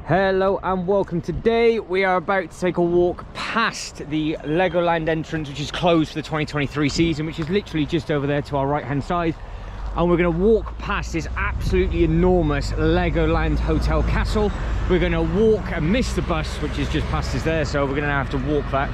Hello and welcome. Today we are about to take a walk past the Legoland entrance, which is closed for the 2023 season, which is literally just over there to our right hand side. And we're going to walk past this absolutely enormous Legoland hotel castle. We're going to walk and miss the bus, which is just past us there, so we're going to have to walk that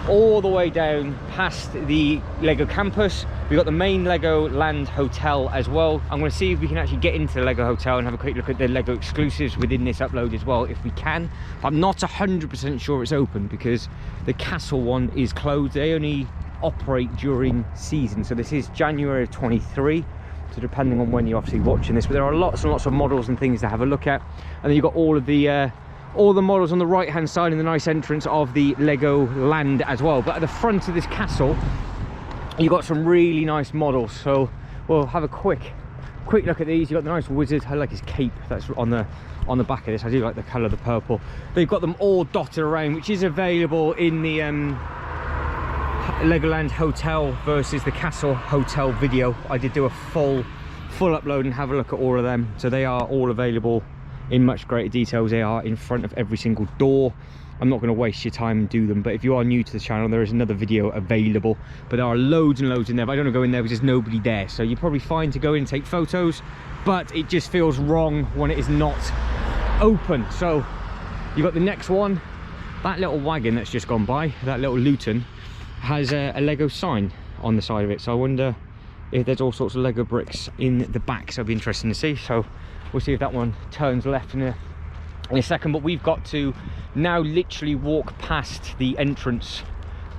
all the way down past the Lego campus. We've got the main Legoland hotel as well. I'm going to see if we can actually get into the Lego hotel and have a quick look at the Lego exclusives within this upload as well, if we can. I'm not 100% sure it's open because the castle one is closed. They only operate during season, so this is January of 23. So depending on when you're obviously watching this, but there are lots and lots of models and things to have a look at. And then you've got all the models on the right hand side in the nice entrance of the Legoland as well. But at the front of this castle, you've got some really nice models. So we'll have a quick look at these. You've got the nice wizard. I like his cape that's on the back of this. I do like the colour of the purple. They've got them all dotted around, which is available in the Legoland hotel versus the castle hotel video. I did do a full upload and have a look at all of them, so they are all available in much greater details. They are in front of every single door. I'm not going to waste your time and do them, but if you are new to the channel, there is another video available. But there are loads and loads in there, but I don't want to go in there because there's nobody there, so you're probably fine to go in and take photos, but it just feels wrong when it is not open. So you've got the next one. That little wagon that's just gone by, that little Luton, has a Lego sign on the side of it, so I wonder if there's all sorts of Lego bricks in the back, so it'll be interesting to see. So we'll see if that one turns left in a second. But we've got to now literally walk past the entrance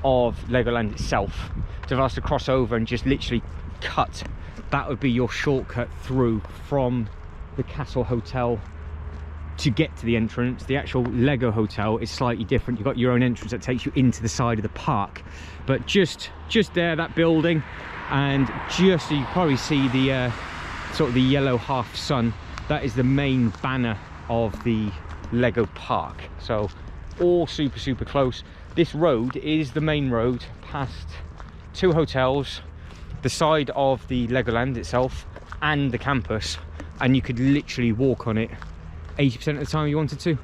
of Legoland itself. So if I was to cross over and just literally cut, that would be your shortcut through from the Castle Hotel to get to the entrance. The actual Lego hotel is slightly different. You've got your own entrance that takes you into the side of the park, but just there, that building, and just so you probably see the sort of the yellow half sun, that is the main banner of the Lego park. So all super close. This road is the main road past two hotels, the side of the Legoland itself and the campus, and you could literally walk on it 80% of the time you wanted to.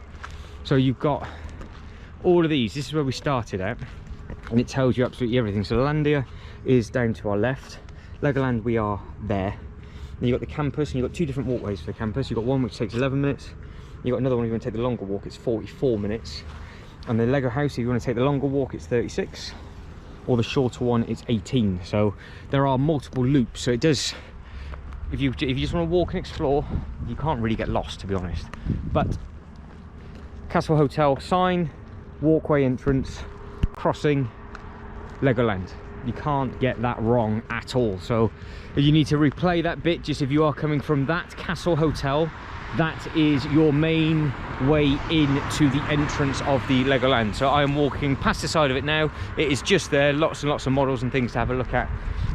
So you've got all of these. This is where we started at, and it tells you absolutely everything. So Landia is down to our left, Legoland, we are there. Then you've got the campus, and you've got two different walkways for the campus. You've got one which takes 11 minutes, you've got another one if you want to take the longer walk, it's 44 minutes. And the Lego house, if you want to take the longer walk, it's 36, or the shorter one, it's 18. So there are multiple loops, so it does, if you just want to walk and explore, you can't really get lost, to be honest. But Castle Hotel sign, walkway entrance, crossing, Legoland. You can't get that wrong at all. So if you need to replay that bit, just if you are coming from that Castle Hotel, that is your main way in to the entrance of the Legoland. So I am walking past the side of it now. It is just there, lots and lots of models and things to have a look at.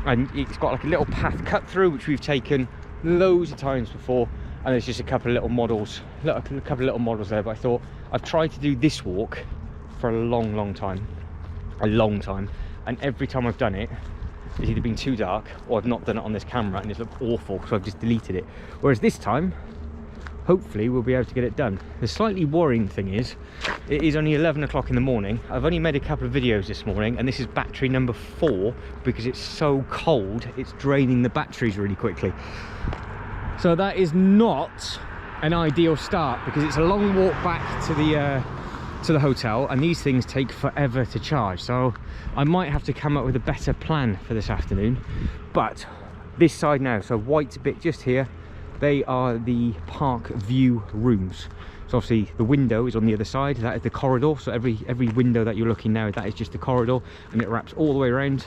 And it's got like a little path cut through, which we've taken loads of times before, and there's just a couple of little models, there. But I thought, I've tried to do this walk for a long time, and every time I've done it, it's either been too dark or I've not done it on this camera and it's looked awful, so I've just deleted it. Whereas this time, hopefully we'll be able to get it done. The slightly worrying thing is, it is only 11 o'clock in the morning. I've only made a couple of videos this morning, and this is battery number 4 because it's so cold, it's draining the batteries really quickly. So that is not an ideal start because it's a long walk back to the hotel, and these things take forever to charge. So I might have to come up with a better plan for this afternoon. But this side now, so white bit just here, they are the park view rooms. So obviously the window is on the other side, that is the corridor. So every window that you're looking now, that is just the corridor, and it wraps all the way around.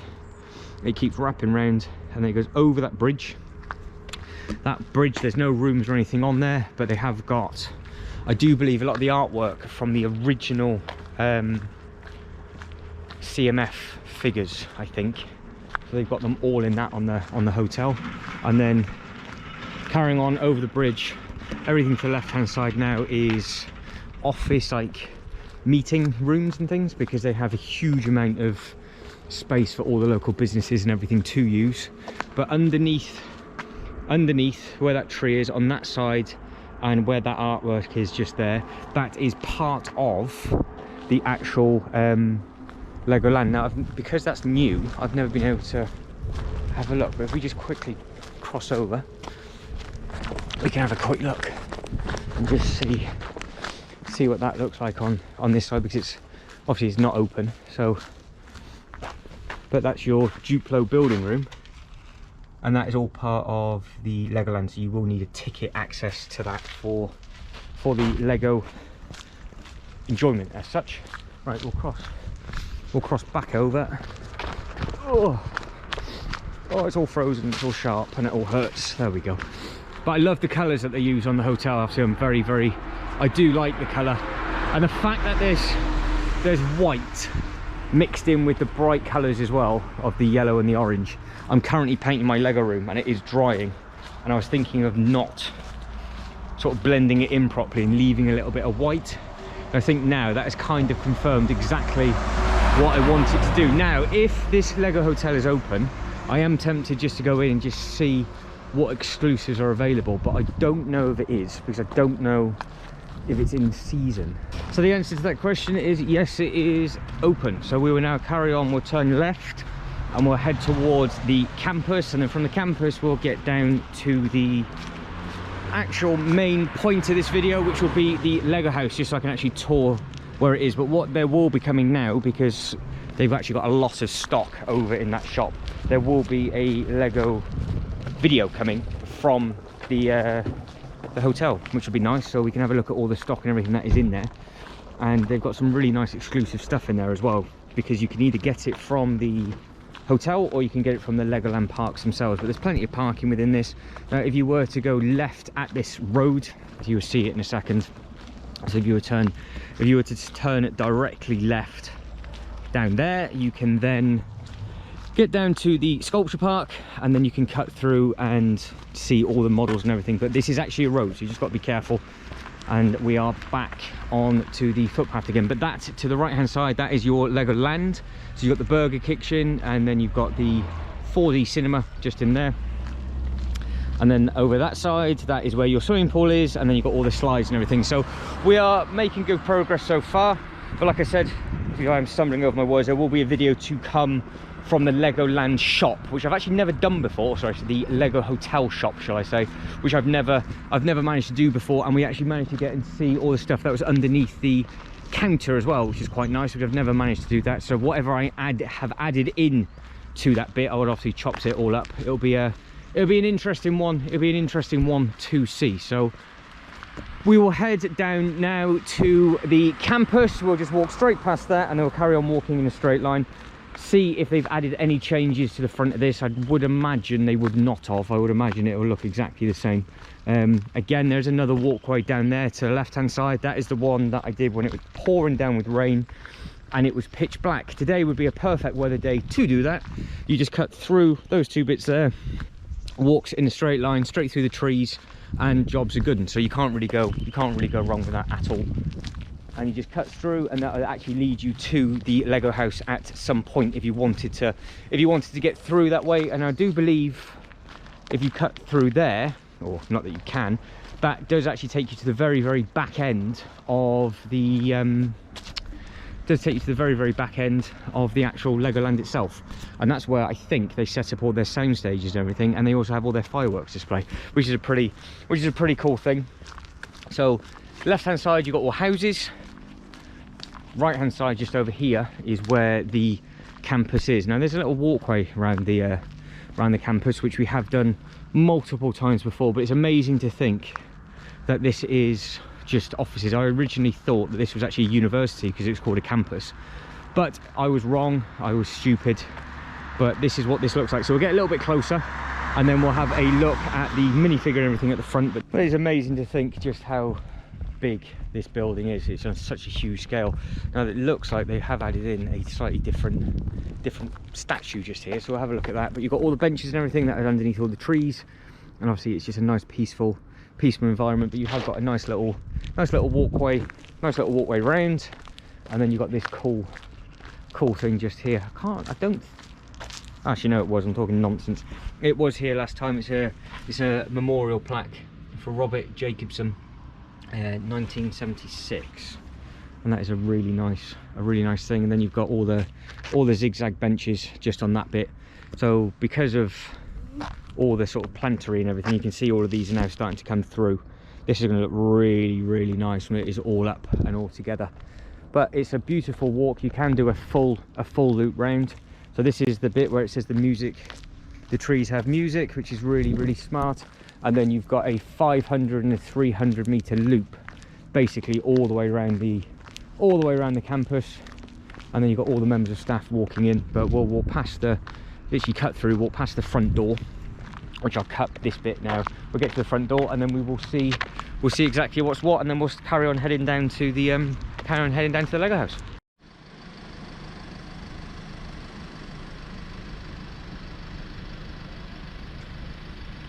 It keeps wrapping around, and then it goes over that bridge. That bridge, there's no rooms or anything on there, but they have got, I do believe, a lot of the artwork from the original CMF figures, I think. So they've got them all in that on the hotel. And then carrying on over the bridge, everything to the left hand side now is office, like meeting rooms and things, because they have a huge amount of space for all the local businesses and everything to use. But underneath where that tree is on that side, and where that artwork is just there, that is part of the actual Legoland. Now, because that's new, I've never been able to have a look, but if we just quickly cross over, we can have a quick look and just see what that looks like on this side, because it's obviously it's not open. So, but that's your Duplo building room, and that is all part of the Legoland, so you will need a ticket access to that for the Lego enjoyment as such. Right, we'll cross back over. Oh, it's all frozen, it's all sharp, and it all hurts. There we go. But I love the colours that they use on the hotel. Obviously, I do like the colour, and the fact that there's white mixed in with the bright colours as well of the yellow and the orange. I'm currently painting my Lego room and it is drying, and I was thinking of not sort of blending it in properly and leaving a little bit of white. And I think now that has kind of confirmed exactly what I wanted to do. Now, if this Lego hotel is open, I am tempted just to go in and just see what exclusives are available, but I don't know if it is, because I don't know if it's in season. So the answer to that question is yes, it is open. So we will now carry on, we'll turn left and we'll head towards the campus, and then from the campus we'll get down to the actual main point of this video, which will be the Lego house, just so I can actually tour where it is. But what there will be coming now, because they've actually got a lot of stock over in that shop, there will be a Lego video coming from the hotel, which will be nice, so we can have a look at all the stock and everything that is in there. And they've got some really nice exclusive stuff in there as well, because you can either get it from the hotel or you can get it from the Legoland parks themselves. But there's plenty of parking within this. Now, if you were to go left at this road, you will see it in a second. So if you were to turn it directly left down there, you can then get down to the sculpture park, and then you can cut through and see all the models and everything. But this is actually a road, so you just got to be careful. And we are back on to the footpath again. But that to the right hand side, that is your Legoland. So you've got the burger kitchen, and then you've got the 4D cinema just in there. And then over that side, that is where your swimming pool is, and then you've got all the slides and everything. So we are making good progress so far. But like I said, I'm stumbling over my words, there will be a video to come from the Legoland shop, which I've actually never done before. Sorry, the Lego hotel shop, shall I say, which I've never managed to do before. And we actually managed to get and see all the stuff that was underneath the counter as well, which is quite nice, which I've never managed to do that. So whatever I have added in to that bit, I would obviously chopped it all up. It'll be an interesting one. It'll be an interesting one to see. So we will head down now to the campus. We'll just walk straight past that, and then we'll carry on walking in a straight line. See if they've added any changes to the front of this. I would imagine they would not have. I would imagine it will look exactly the same. Again, there's another walkway down there to the left hand side. That is the one that I did when it was pouring down with rain and it was pitch black. Today would be a perfect weather day to do that. You just cut through those two bits there, walks in a straight line straight through the trees, and jobs are good. And so you can't really go wrong with that at all. And you just cut through, and that will actually lead you to the Lego house at some point if you wanted to get through that way. And I do believe if you cut through there, or not that you can, that does actually take you to the very, very back end of the actual Legoland itself. And that's where I think they set up all their sound stages and everything, and they also have all their fireworks display, which is a pretty cool thing. So left hand side, you've got all houses. Right hand side, just over here, is where the campus is. Now there's a little walkway around the campus, which we have done multiple times before, but it's amazing to think that this is just offices. I originally thought that this was actually a university because it was called a campus, but I was wrong. I was stupid. But this is what this looks like. So we'll get a little bit closer, and then we'll have a look at the minifigure and everything at the front. But it's amazing to think just how big this building is. It's on such a huge scale. Now it looks like they have added in a slightly different statue just here, so we'll have a look at that. But you've got all the benches and everything that are underneath all the trees, and obviously it's just a nice peaceful environment. But you have got a nice little walkway round, and then you've got this cool thing just here. I don't actually know, I'm talking nonsense. It was here last time. It's a memorial plaque for Robert Jacobson, 1976, and that is a really nice thing. And then you've got all the zigzag benches just on that bit. So because of all the sort of plantery and everything, you can see all of these are now starting to come through. This is going to look really nice when it is all up and all together. But it's a beautiful walk. You can do a full loop round. So this is the bit where it says the music, the trees have music, which is really smart. And then you've got a 500 and a 300 meter loop, basically all the way around the campus. And then you've got all the members of staff walking in. But we'll walk past literally cut through, walk past the front door, which I'll cut this bit now. We'll get to the front door, and then we'll see exactly what's what, and then we'll carry on heading down to the Lego house.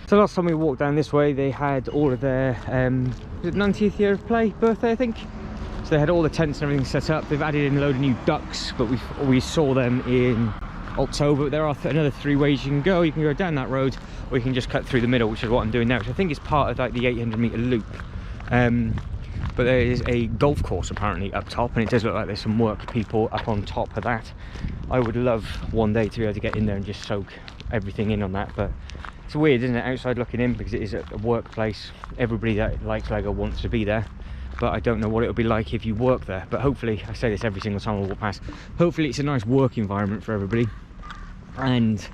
So last time we walked down this way, they had all of their 90th year of play, birthday I think. So they had all the tents and everything set up. They've added in a load of new ducks, but we saw them in October. There are another 3 ways you can go. You can go down that road, or you can just cut through the middle, which is what I'm doing now, which I think is part of like the 800 meter loop. But there is a golf course apparently up top, and it does look like there's some work people up on top of that. I would love one day to be able to get in there and just soak everything in on that, but it's weird, isn't it, outside looking in, because it is a workplace. Everybody that likes Lego wants to be there, but I don't know what it'll be like if you work there. But hopefully, I say this every single time I walk past, hopefully it's a nice work environment for everybody, and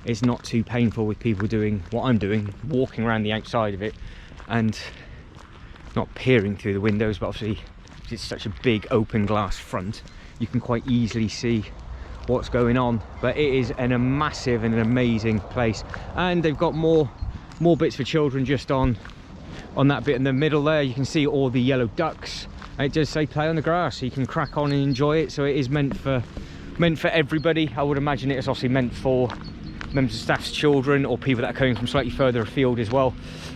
it's not too painful with people doing what I'm doing, walking around the outside of it and not peering through the windows. But obviously it's such a big open glass front, you can quite easily see what's going on. But it is a massive and an amazing place, and they've got more bits for children just on that bit in the middle there. You can see all the yellow ducks, and it does say play on the grass, so you can crack on and enjoy it. So it is meant for everybody. I would imagine it is obviously meant for members of staff's children, or people that are coming from slightly further afield as well.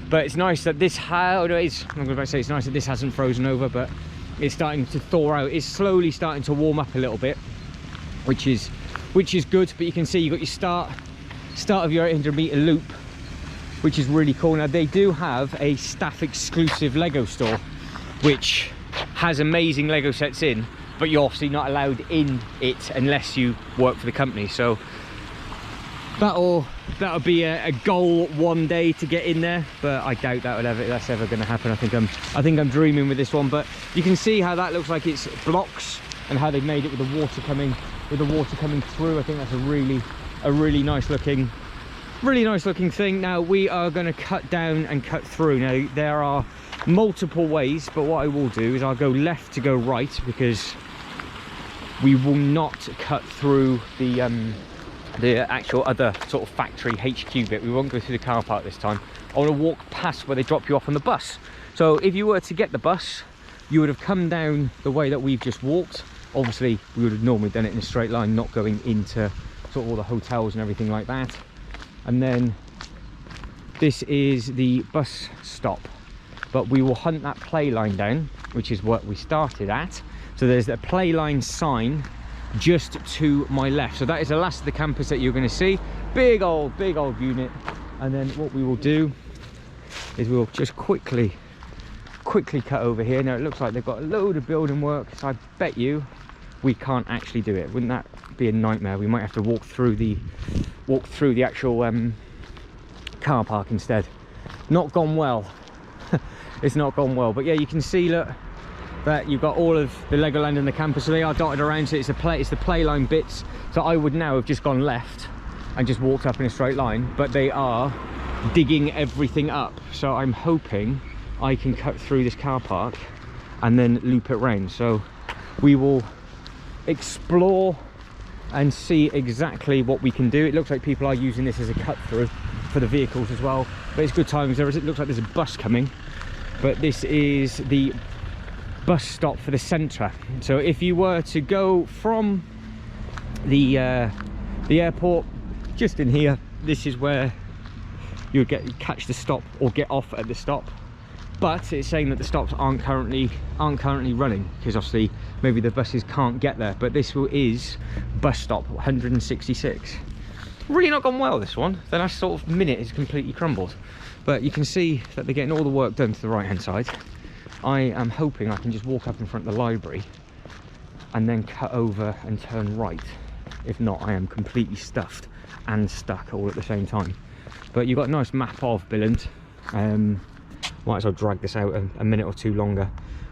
But it's nice that this I'm going to say it's nice that this hasn't frozen over, but it's starting to thaw out. It's slowly starting to warm up a little bit, which is good. But you can see you've got your start of your 800 meter loop, which is really cool. Now they do have a staff exclusive Lego store, which has amazing Lego sets in, but you're obviously not allowed in it unless you work for the company. So that'll be a goal one day to get in there, but I doubt that's ever going to happen. I think I'm dreaming with this one. But you can see how that looks like it's blocks, and how they've made it with the water coming through. I think that's a really nice looking thing. Now we are going to cut down and cut through. Now there are multiple ways, but what I will do is I'll go left to go right, because we will not cut through the actual other sort of factory HQ bit. We won't go through the car park this time. I want to walk past where they drop you off on the bus. So if you were to get the bus, you would have come down the way that we've just walked. Obviously we would have normally done it in a straight line, not going into sort of all the hotels and everything like that. And then this is the bus stop, but we will hunt that play line down, which is what we started at. So there's a play line sign just to my left. So that is the last of the campus that you're going to see. Big old unit. And then what we will do is we'll just quickly cut over here. Now it looks like they've got a load of building work, so I bet you we can't actually do it. Wouldn't that be a nightmare? We might have to walk through the actual car park instead. Not gone well. It's not gone well. But yeah, you can see, look, that you've got all of the Legoland and the campus, so they are dotted around. So it's the play line bits. So I would now have just gone left and just walked up in a straight line, but they are digging everything up. So I'm hoping I can cut through this car park and then loop it round. So we will explore and see exactly what we can do. It looks like people are using this as a cut through for the vehicles as well, but it's good times. It looks like there's a bus coming, but this is the bus stop for the centre. So if you were to go from the airport, just in here, this is where you would catch the stop or get off at the stop. But it's saying that the stops aren't currently running, because obviously maybe the buses can't get there. But this is bus stop 166. Really not gone well, this one. The last sort of minute is completely crumbled. But you can see that they're getting all the work done to the right hand side. I am hoping I can just walk up in front of the library and then cut over and turn right. If not, I am completely stuffed and stuck all at the same time. But you've got a nice map of Billund. Might as well drag this out a minute or two longer.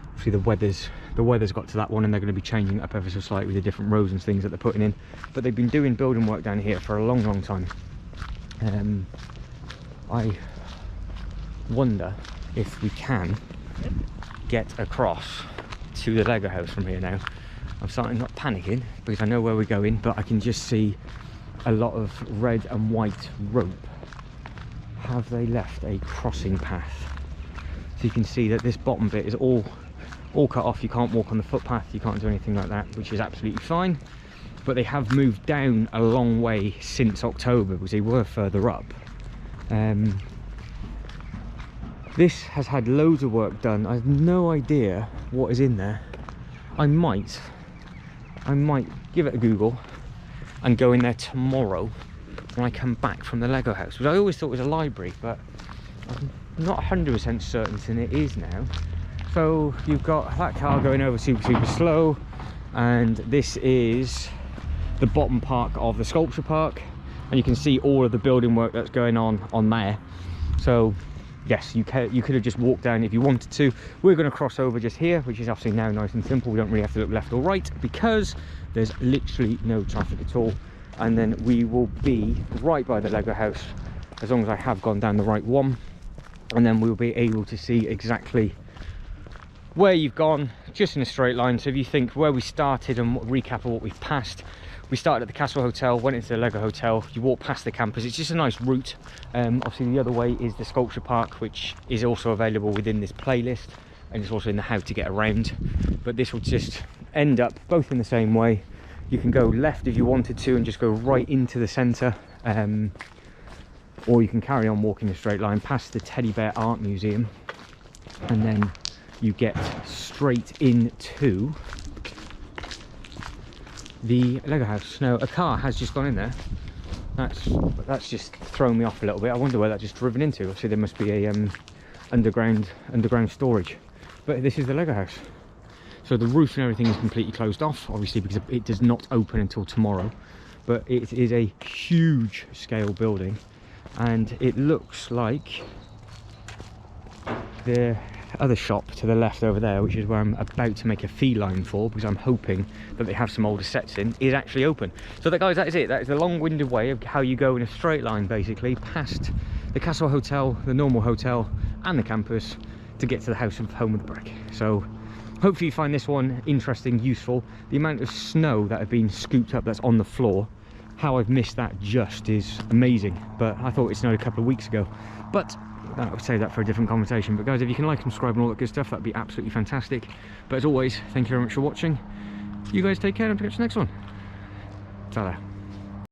Obviously the weather's got to that one, and they're going to be changing it up ever so slightly with the different roads and things that they're putting in. But they've been doing building work down here for a long time. I wonder if we can get across to the Lego house from here now. I'm starting not panicking because I know where we're going, but I can just see a lot of red and white rope. Have they left a crossing path? So you can see that this bottom bit is all cut off. You can't walk on the footpath, you can't do anything like that, which is absolutely fine. But they have moved down a long way since October because they were further up. This has had loads of work done. I have no idea what is in there. I might give it a Google and go in there tomorrow when I come back from the Lego house, which I always thought was a library, but I'm not 100% certain it is now. So you've got that car going over super slow, and this is the bottom park of the sculpture park, and you can see all of the building work that's going on there. So yes, you could have just walked down if you wanted to. We're going to cross over just here, which is obviously now nice and simple. We don't really have to look left or right because there's literally no traffic at all. And then we will be right by the Lego house, as long as I have gone down the right one, and then we'll be able to see exactly where you've gone, just in a straight line. So if you think where we started and recap of what we've passed, we started at the Castle Hotel, went into the Lego Hotel, you walk past the campus. It's just a nice route. Obviously the other way is the sculpture park, which is also available within this playlist, and it's also in the how to get around. But this will just end up both in the same way. You can go left if you wanted to and just go right into the centre, or you can carry on walking a straight line past the Teddy Bear Art Museum, and then you get straight into the Lego house. Now a car has just gone in there. That's just thrown me off a little bit. I wonder where that just driven into. Obviously there must be a underground storage, but this is the Lego house. So the roof and everything is completely closed off, obviously, because it does not open until tomorrow. But it is a huge scale building, and it looks like the other shop to the left over there, which is where I'm about to make a feline for, because I'm hoping that they have some older sets in, is actually open. So that, guys, that is it. That is the long-winded way of how you go in a straight line, basically, past the Castle Hotel, the normal hotel, and the campus to get to the House of Home with the Brick. So hopefully you find this one interesting, useful. The amount of snow that have been scooped up that's on the floor, how I've missed that just is amazing. But I thought it snowed a couple of weeks ago. But I would say that for a different conversation. But guys, if you can like, subscribe and all that good stuff, that'd be absolutely fantastic. But as always, thank you very much for watching. You guys take care, and I'll catch you next one. Ta-da.